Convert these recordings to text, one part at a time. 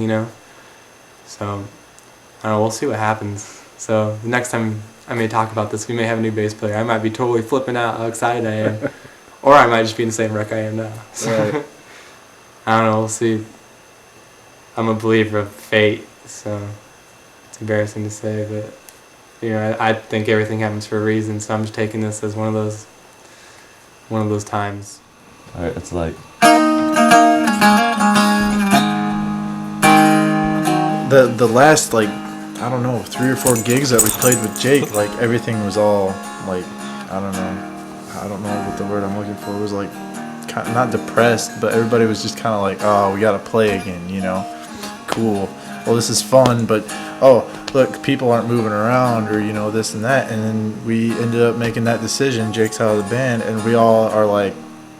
you know. So I don't know. We'll see what happens. So the next time I may talk about this, we may have a new bass player. I might be totally flipping out how excited I am, or I might just be in the same wreck I am now. So, Right. I don't know. We'll see. I'm a believer of fate, so it's embarrassing to say, but you know, I think everything happens for a reason. So I'm just taking this as one of those times. All right, it's like The last, like, I don't know, 3 or 4 gigs that we played with Jake, like, everything was all, like, I don't know what the word I'm looking for was, like, not depressed, but everybody was just kind of like, oh, we gotta play again, you know, cool, well, this is fun, but, oh, look, people aren't moving around, or, you know, this and that, and then we ended up making that decision. Jake's out of the band, and we all are like,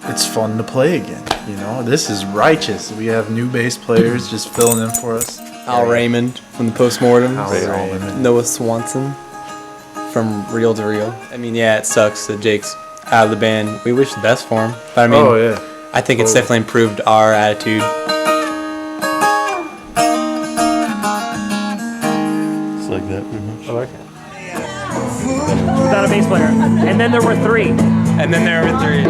it's fun to play again, you know, this is righteous. We have new bass players just filling in for us. Al Raymond from the Postmortems. Al Raymond. Noah Swanson from Reel to Reel. I mean, yeah, it sucks that Jake's out of the band. We wish the best for him, but I mean, Oh yeah. I think it's definitely improved our attitude. it's like that pretty much. I like it. Without a bass player. And then there were 3. And then there were 3.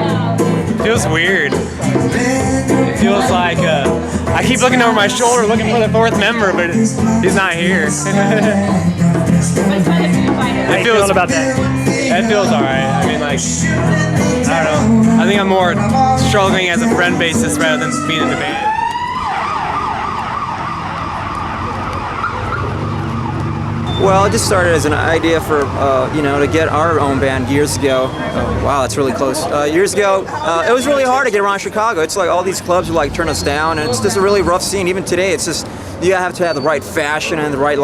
It feels weird. It feels like I keep looking over my shoulder looking for the 4th member, but he's not here. How you feeling about that? It feels alright. I mean, like, I don't know. I think I'm more struggling as a friend bassist rather than being in the band. Well, it just started as an idea for, to get our own band years ago. Wow, that's really close. Years ago, it was really hard to get around Chicago. It's like all these clubs would like turn us down, and it's just a really rough scene. Even today, it's just, you have to have the right fashion and the right,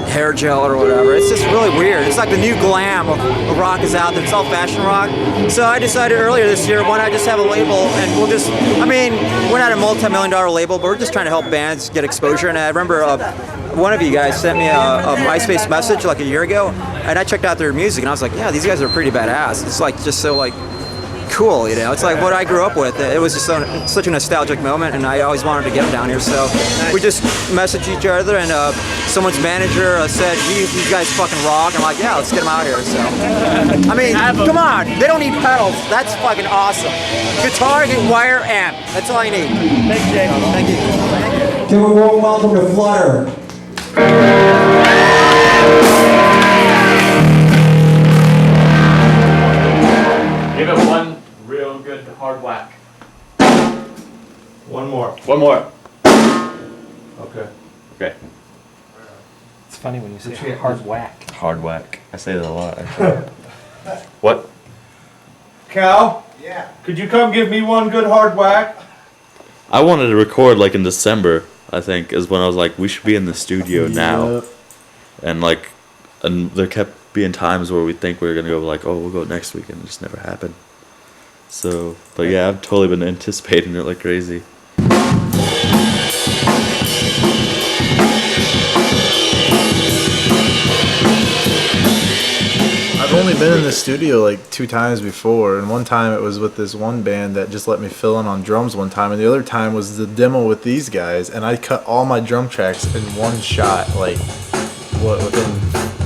hair gel or whatever. It's just really weird. It's like the new glam of rock is out there. It's all fashion rock. So I decided earlier this year, why not just have a label, and we'll just, we're not a multi-million-dollar label, but we're just trying to help bands get exposure. And I remember one of you guys sent me a MySpace message like a year ago, and I checked out their music, and I was like, yeah, these guys are pretty badass. It's like just so like cool, you know. It's like what I grew up with. It was just such a nostalgic moment, and I always wanted to get them down here. So we just messaged each other, and someone's manager said, "These guys fucking rock." I'm like, yeah, let's get them out here. So come on, they don't need pedals. That's fucking awesome. Guitar, wire, amp. That's all you need. Thanks, Jake. Thank you. Give a warm welcome to Fludder. Give it one real good hard whack. One more. One more. Okay. Okay. It's funny when you say hard whack. Hard whack. I say that a lot, actually. What? Cal? Yeah. Could you come give me one good hard whack? I wanted to record like in December, I think, is when I was like, we should be in the studio now. And there kept being times where we think we were gonna go like, oh, we'll go next week, and it just never happened. So, but yeah, I've totally been anticipating it like crazy. I've only been in the studio like 2 times before, and one time it was with this one band that just let me fill in on drums one time, and the other time was the demo with these guys, and I cut all my drum tracks in one shot, like, within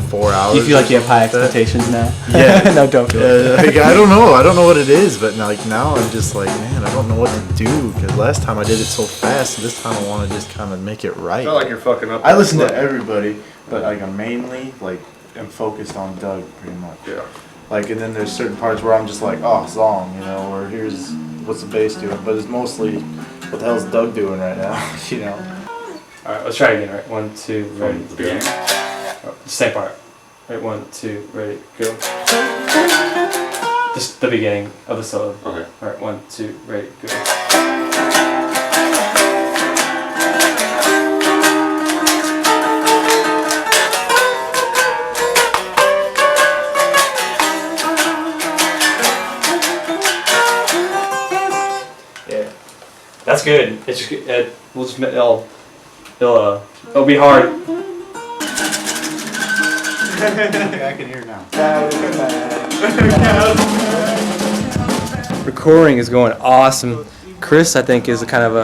4 hours. You feel like you have high like that. expectations now? Yeah. No, don't feel Like, I don't know what it is, but like now I'm just like, man, I don't know what to do, because last time I did it so fast, and this time I want to just kind of make it right. I feel like you're fucking up. I listen to everybody, but like I'm mainly like am focused on Doug pretty much. Yeah. Like, and then there's certain parts where I'm just like, oh, song, you know, or here's what's the bass doing, but it's mostly what the hell's Doug doing right now, you know. All right, let's try it again. Right, 1, 2, ready, begin. Same part. Right, 1, 2, ready, go. Just the beginning of the solo. Okay. All right, 1, 2, ready, go. Yeah, that's good. It's just we'll just it'll be hard. Okay, I can hear now. Recording is going awesome. Chris, I think, is kind of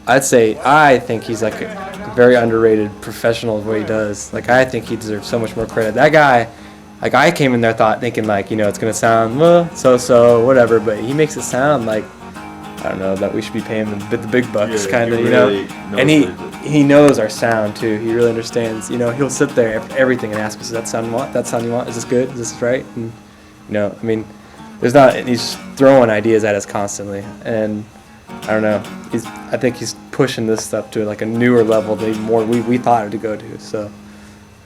I'd say I think he's like a very underrated professional of what he does. Like I think he deserves so much more credit. That guy, like I came in there thinking like, you know, it's gonna sound so whatever, but he makes it sound like, I don't know, that we should be paying him the big bucks, kind of, you know. And he knows our sound too. He really understands. You know, he'll sit there after everything and ask us, "Is that sound you want? That sound you want? Is this good? Is this right?" And you know, I mean, he's throwing ideas at us constantly, and I don't know. I think he's pushing this stuff to like a newer level than even more we thought it to go to. So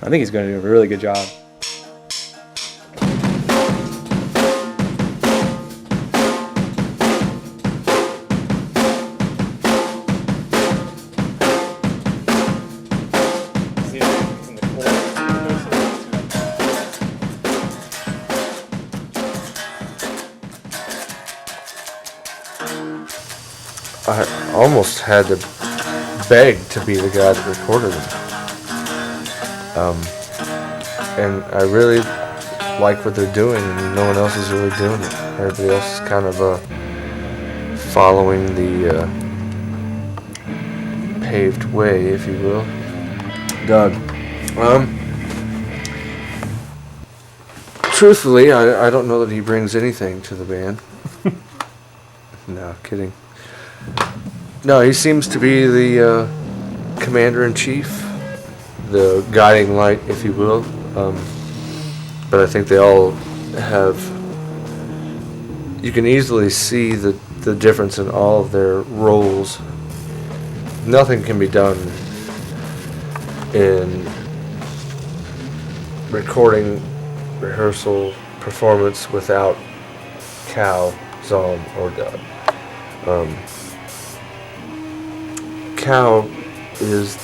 I think he's going to do a really good job. I almost had to beg to be the guy that recorded them. And I really like what they're doing, and no one else is really doing it. Everybody else is kind of following the paved way, if you will. Doug. Truthfully, I don't know that he brings anything to the band. No, kidding. No, he seems to be the commander-in-chief, the guiding light, if you will. But I think they all have... You can easily see the difference in all of their roles. Nothing can be done in recording, rehearsal, performance without Cal, Zom, or Doug. Cal is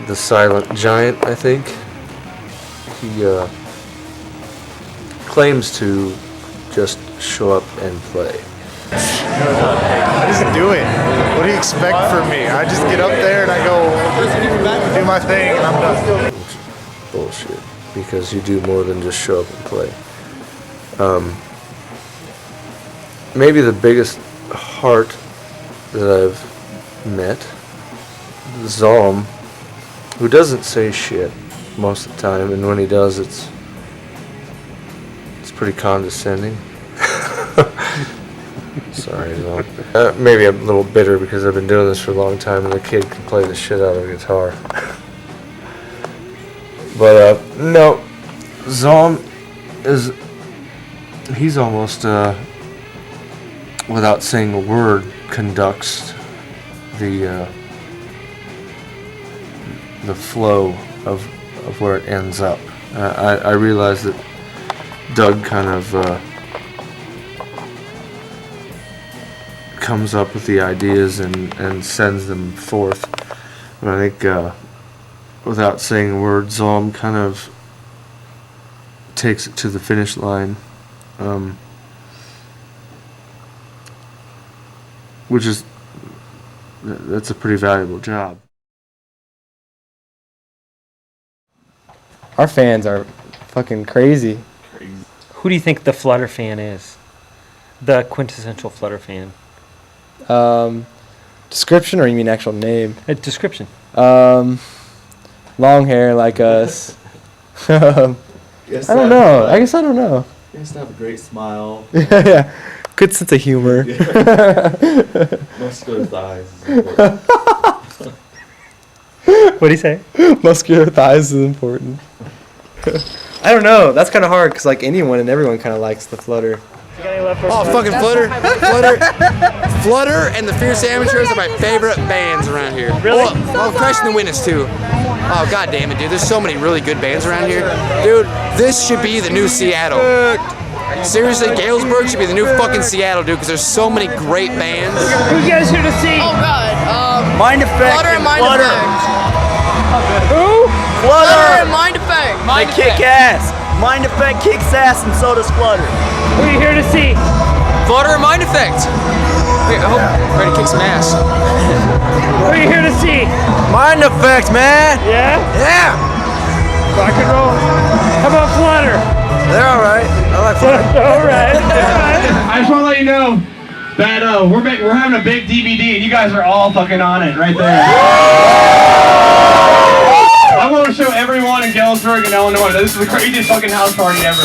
the silent giant, I think. He claims to just show up and play. I just do it. What do you expect from me? I just get up there and I go do my thing and I'm done. Bullshit. Because you do more than just show up and play. Maybe the biggest heart that I've met, Zom, who doesn't say shit most of the time, and when he does, it's pretty condescending. Sorry, Zom. Maybe I'm a little bitter because I've been doing this for a long time, and the kid can play the shit out of a guitar. But no, Zom he's almost without saying a word, conducts the flow of where it ends up. I realize that Doug kind of comes up with the ideas and sends them forth. And I think without saying a word, Zom kind of takes it to the finish line. Which is, that's a pretty valuable job. Our fans are fucking crazy. Who do you think the Flutter fan is? The quintessential Flutter fan. Description, or you mean actual name? Description. Long hair like us. I don't know. I guess I don't know. He has to have a great smile. Yeah. Good sense of humor. Muscular thighs. What'd he say? Muscular thighs is important. I don't know. That's kind of hard because like anyone and everyone kind of likes the Flutter. Oh, fucking Flutter. Flutter and the Fierce Amateurs are my favorite bands around here. Really? Oh, Crushing the Witness too. Oh, god damn it, dude. There's so many really good bands around here. Dude, this should be the new Seattle. Seriously, Galesburg should be the new fucking Seattle, dude, because there's so many great bands. Who you guys here to see? Oh god. Mind Effect Flutter and Mind Flutter. Effect. Who? Flutter and Mind Effect. They kick ass. Mind Effect kicks ass, and so does Flutter. Who are you here to see? Flutter and Mind Effect. Wait, I hope I'm ready to kick some ass. Who are you here to see? Mind Effect, man. Yeah? Yeah. Rock and roll. How about Flutter? They're all right. I like Flutter. All right. I just want to let you know, that we're having a big DVD and you guys are all fucking on it right there. I want to show everyone in Galesburg and Illinois that this is the craziest fucking house party ever.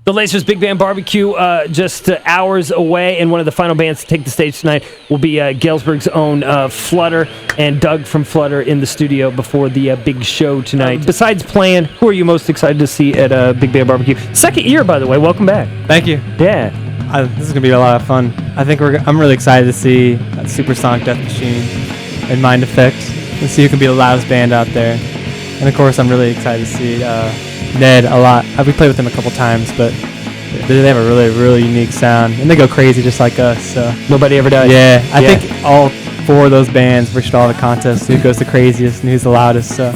The Lasers Big Band Barbecue, just hours away, and one of the final bands to take the stage tonight will be Galesburg's own Fludder and Doug from Fludder in the studio before the big show tonight. Besides playing, who are you most excited to see at Big Band Barbecue? Second year, by the way. Welcome back. Thank you. Yeah. This is gonna be a lot of fun. I think I'm really excited to see Supersonic Death Machine and Mind Effect and see who can be the loudest band out there. And of course, I'm really excited to see Ned a lot. We played with them a couple times, but they have a really, really unique sound, and they go crazy just like us. So nobody ever does. Yeah, I think all four of those bands reached all the contests. Who goes the craziest and who's the loudest? So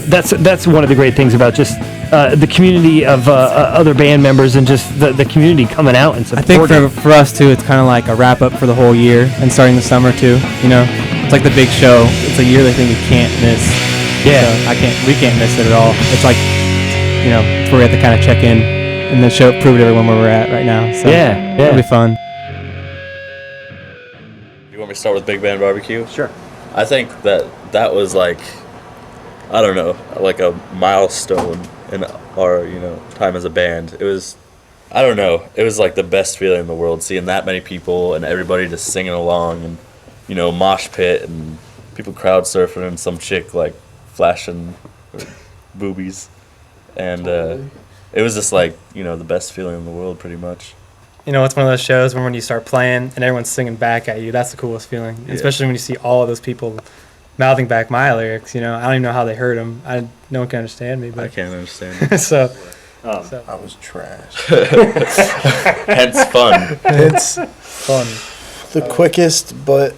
that's one of the great things about just the community of other band members and just the community coming out and supporting. I think for us too, it's kind of like a wrap up for the whole year and starting the summer too. You know, it's like the big show. It's a yearly thing we can't miss. Yeah, so we can't miss it at all. It's like, you know, it's where we have to kind of check in and then prove to everyone where we're at right now. So yeah, it'll be fun. You want me to start with Big Band Barbecue? Sure. I think that was like, I don't know, like a milestone in our, time as a band. It was, I don't know, it was like the best feeling in the world, seeing that many people and everybody just singing along and, mosh pit and people crowd surfing and some chick like flashing boobies. And it was just like, the best feeling in the world pretty much. It's one of those shows when you start playing and everyone's singing back at you. That's the coolest feeling, especially when you see all of those people mouthing back my lyrics. I don't even know how they heard them. No one can understand me. But I can't understand. so I was trash. Hence fun. It's fun. The quickest but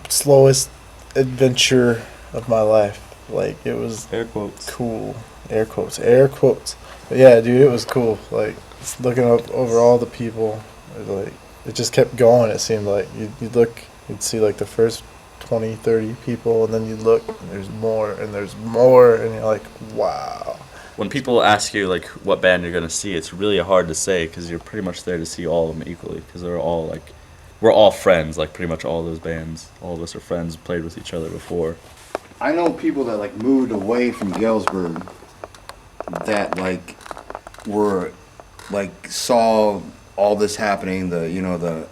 slowest adventure of my life. Like, it was air quotes cool. Air quotes. But yeah, dude, it was cool. Like, just looking up over all the people, it just kept going. It seemed like you'd see like the first 20, 30 people, and then you'd look and there's more and you're like, wow. When people ask you like what band you're gonna see, it's really hard to say because you're pretty much there to see all of them equally because they're all like, we're all friends. Like, pretty much all those bands, all of us are friends, played with each other before. I know people that like moved away from Galesburg that like were like saw all this happening, the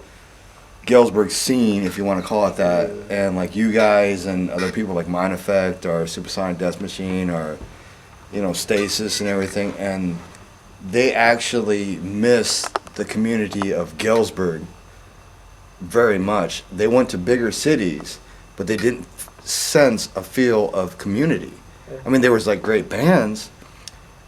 Galesburg scene, if you want to call it that, and like you guys and other people like Mind Effect or Supersonic Death Machine or Stasis and everything, and they actually miss the community of Galesburg very much. They went to bigger cities, but they didn't sense a feel of community. I mean, there was like great bands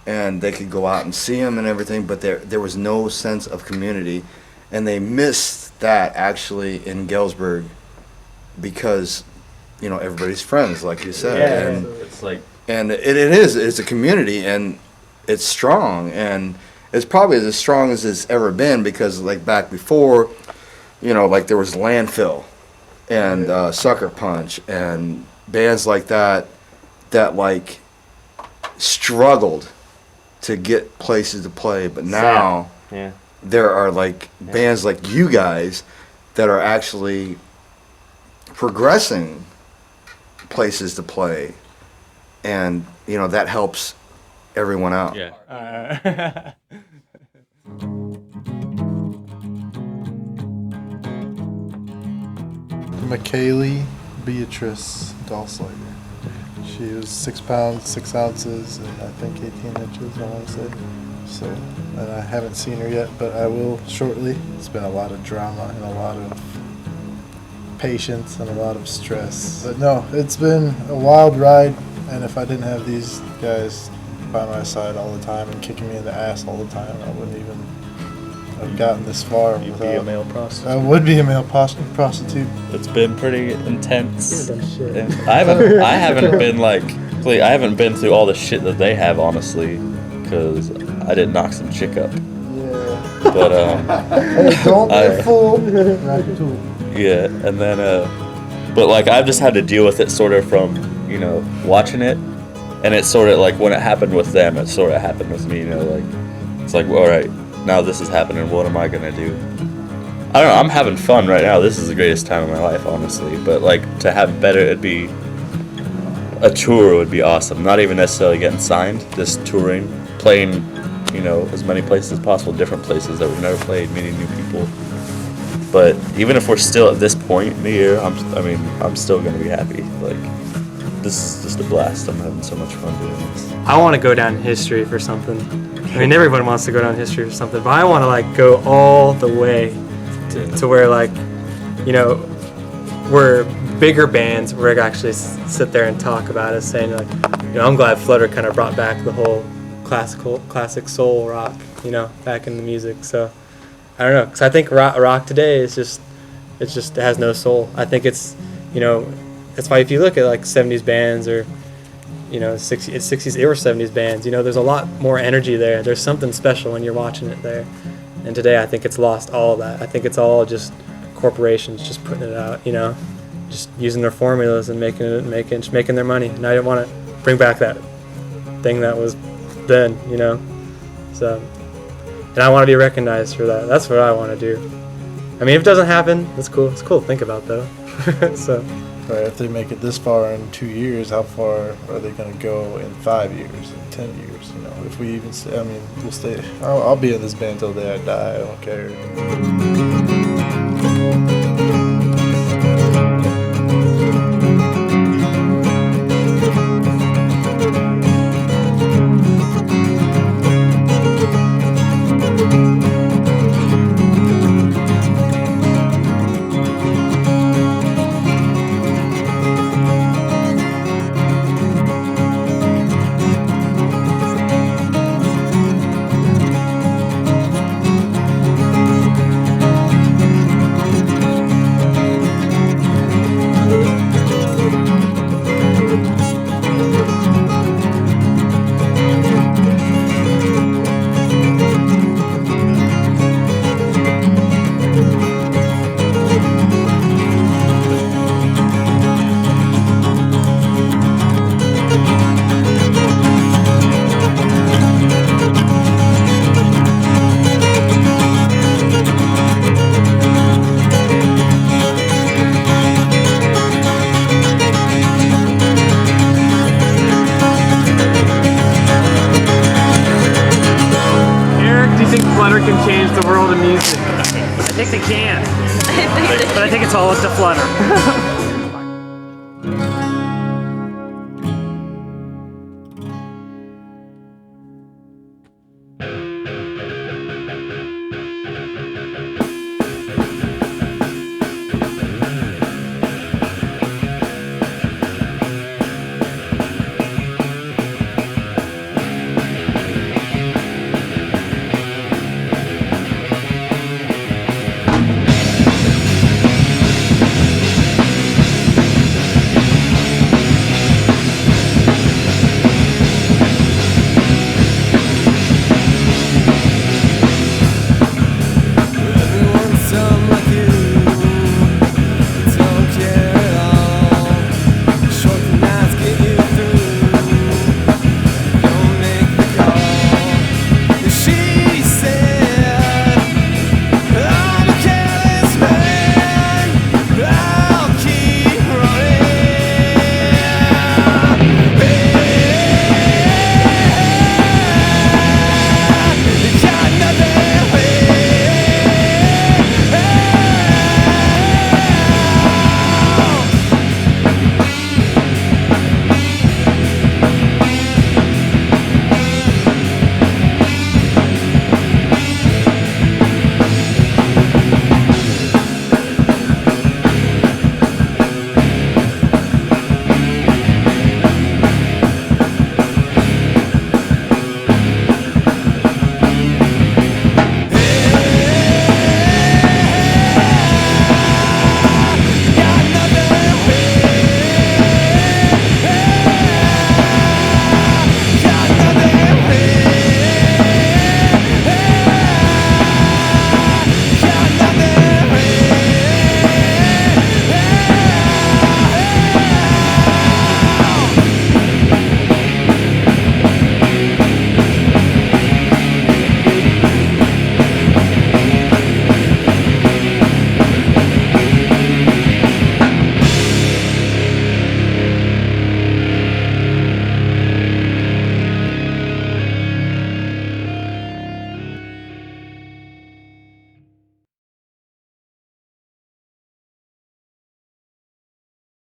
and they could go out and see them and everything, but there was no sense of community, and they missed that actually in Galesburg because everybody's friends, like you said. And it's like, and it's a community, and it's strong, and it's probably as strong as it's ever been because like back before, like there was Landfill and Sucker Punch and bands like that like struggled to get places to play, but now there are like bands like you guys that are actually progressing places to play, and you know that helps everyone out. Yeah. McKaylee Beatrice Dahlslager. She was 6 pounds 6 ounces and I think 18 inches, I want to say. So, and I haven't seen her yet, but I will shortly. It's been a lot of drama and a lot of patience and a lot of stress. But no, it's been a wild ride, and if I didn't have these guys by my side all the time and kicking me in the ass all the time, I wouldn't even have gotten this far. You'd be a male prostitute. I would be a male prostitute. It's been pretty intense. Shit. And I haven't been like, I haven't been through all the shit that they have, honestly, because I did knock some chick up. Yeah. But Hey, don't be a fool. yeah, and then but like I've just had to deal with it sort of from, you know, watching it, and it's sort of like when it happened with them, it sort of happened with me. You know, like it's like, well, all right, now this is happening. What am I gonna do? I don't know. I'm having fun right now. This is the greatest time of my life, honestly. But like to have better, it'd be a tour would be awesome. Not even necessarily getting signed, just touring, playing, you know, as many places as possible, different places that we've never played, meeting new people. But even if we're still at this point in the year, I'm still gonna be happy. Like this is just a blast. I'm having so much fun doing this. I want to go down in history for something. I mean, everyone wants to go down in history for something, but I want to like go all the way to where like, you know, we're bigger bands where I can actually sit there and talk about it, saying like, you know, I'm glad Fludder kind of brought back the whole classic soul rock, you know, back in the music. So I don't know, because I think rock today is just it has no soul. I think it's, you know, that's why if you look at like 70s bands or, you know, 60s or 70s bands, you know, there's a lot more energy there. There's something special when you're watching it there. And today I think it's lost all of that. I think it's all just corporations just putting it out, you know, just using their formulas and making their money. And I didn't want to bring back that thing that was then, you know. So, and I want to be recognized for that. That's what I want to do. I mean, if it doesn't happen, that's cool. It's cool to think about, though. So. Right, if they make it this far in 2 years, how far are they going to go in 5 years, in 10 years? You know, if we even stay, I mean, we'll stay. I'll be in this band till the day I die. I don't care. Can change the world of music. I think they can. But I think it's all up to Fludder.